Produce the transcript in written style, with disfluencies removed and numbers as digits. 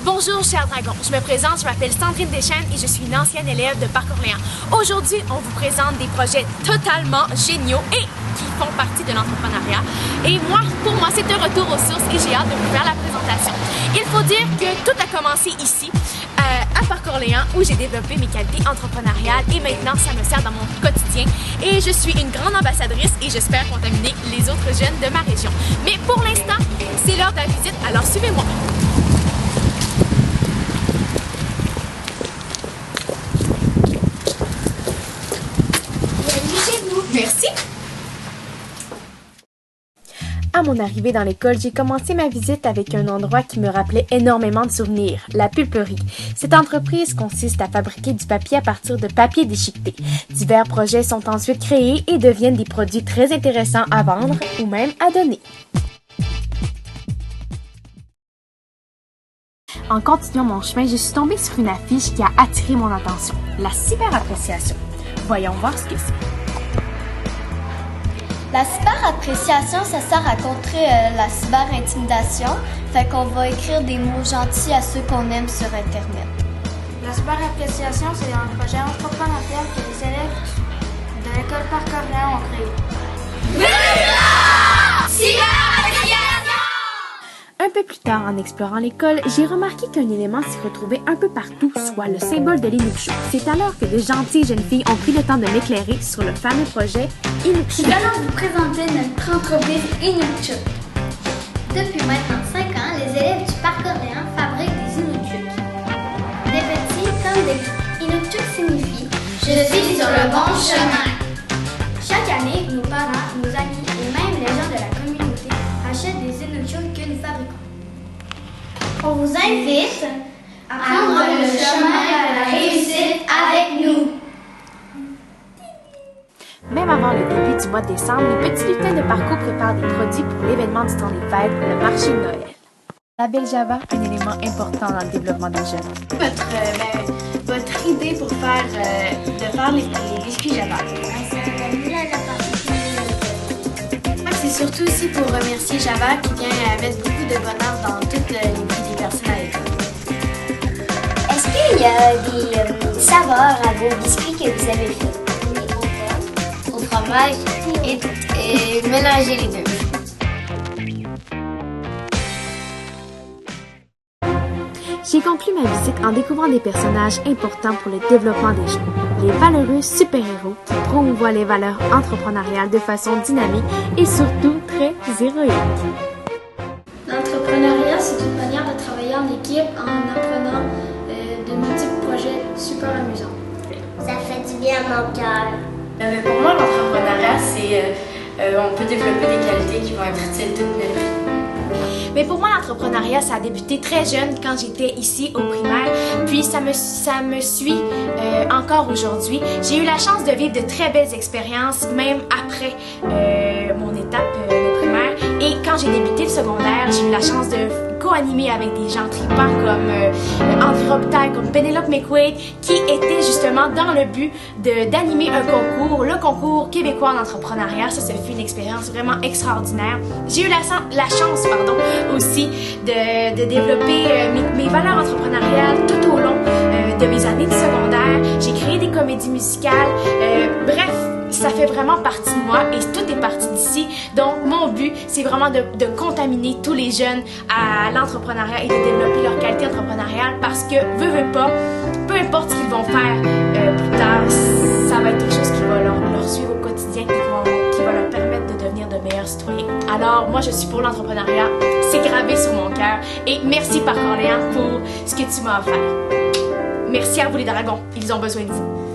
Bonjour chers dragons, je me présente, je m'appelle Sandrine Deschênes et je suis une ancienne élève de Parc Orléans. Aujourd'hui, on vous présente des projets totalement géniaux et qui font partie de l'entrepreneuriat. Et moi, pour moi, c'est un retour aux sources et j'ai hâte de vous faire la présentation. Il faut dire que tout a commencé ici, à Parc Orléans, où j'ai développé mes qualités entrepreneuriales et maintenant, ça me sert dans mon quotidien. Et je suis une grande ambassadrice et j'espère contaminer les autres jeunes de ma région. Mais pour l'instant, c'est l'heure de la visite, alors suivez-moi. Merci. À mon arrivée dans l'école, j'ai commencé ma visite avec un endroit qui me rappelait énormément de souvenirs, la pulperie. Cette entreprise consiste à fabriquer du papier à partir de papier déchiqueté. Divers projets sont ensuite créés et deviennent des produits très intéressants à vendre ou même à donner. En continuant mon chemin, je suis tombée sur une affiche qui a attiré mon attention, la cyberappréciation. Voyons voir ce que c'est. La cyberappréciation, ça sert à contrer la cyberintimidation. Fait qu'on va écrire des mots gentils à ceux qu'on aime sur Internet. La cyberappréciation, c'est un projet entrepreneurial que les élèves de l'école Parc Orléans ont créé. Un peu plus tard, en explorant l'école, j'ai remarqué qu'un élément s'y retrouvait un peu partout, soit le symbole de l'Inukshuk. C'est alors que de gentilles jeunes filles ont pris le temps de m'éclairer sur le fameux projet Inukshuk. Nous allons vous présenter notre entreprise Inukshuk. Depuis maintenant 5 ans, les élèves du Parc Orléans fabriquent des Inukshuk. Des petits comme des grands. Inukshuk signifie « Je suis sur le bon chemin ». Chaque année, nos parents, nos amis et même les gens de la communauté achètent des Inukshuk que nous fabriquons. On vous invite à prendre le chemin vers la réussite avec nous. Même avant le début du mois de décembre, les petits lutins de parcours préparent des produits pour l'événement du temps des fêtes, le marché de Noël. La belle Java, un élément important dans le développement des jeunes. Votre idée pour faire les biscuits Java? C'est surtout aussi pour remercier Java qui vient mettre beaucoup de bonheur dans toutes les vies des personnes à l'école. Est-ce qu'il y a des saveurs à vos biscuits que vous avez fait? Au fromage et mélanger les deux. J'ai conclu ma visite en découvrant des personnages importants pour le développement des jeunes. Les valeureux super-héros qui promouvoient les valeurs entrepreneuriales de façon dynamique et surtout très héroïque. L'entrepreneuriat, c'est une manière de travailler en équipe en apprenant de multiples projets super amusants. Ça fait du bien à mon cœur. Pour moi, l'entrepreneuriat, c'est on peut développer des qualités qui vont être utiles toute notre vie. Mais pour moi, l'entrepreneuriat, ça a débuté très jeune quand j'étais ici au primaire, puis ça me suit encore aujourd'hui. J'ai eu la chance de vivre de très belles expériences, même après mon étape de primaire. Et quand j'ai débuté le secondaire, j'ai eu la chance de co-animer avec des gens tripants comme André Robitaille, comme Penelope McQuaid, qui étaient justement dans le but d'animer un concours, le concours québécois en entrepreneuriat. Ça fut une expérience vraiment extraordinaire. J'ai eu la chance aussi de développer mes valeurs entrepreneuriales tout au long de mes années de secondaire. J'ai créé des comédies musicales. Bref, ça fait vraiment partie de moi et tout est parti d'ici. Donc, mon but, c'est vraiment de contaminer tous les jeunes à l'entrepreneuriat et de développer leur qualité entrepreneuriale parce que, veux pas, peu importe ce qu'ils vont faire plus tard, ça va être quelque chose qui va leur suivre au quotidien, qui va leur permettre de devenir de meilleurs citoyens. Alors, moi, je suis pour l'entrepreneuriat. C'est gravé sur mon cœur. Et merci Parc Orléans pour ce que tu m'as offert. Merci à vous les dragons. Ils ont besoin de vous.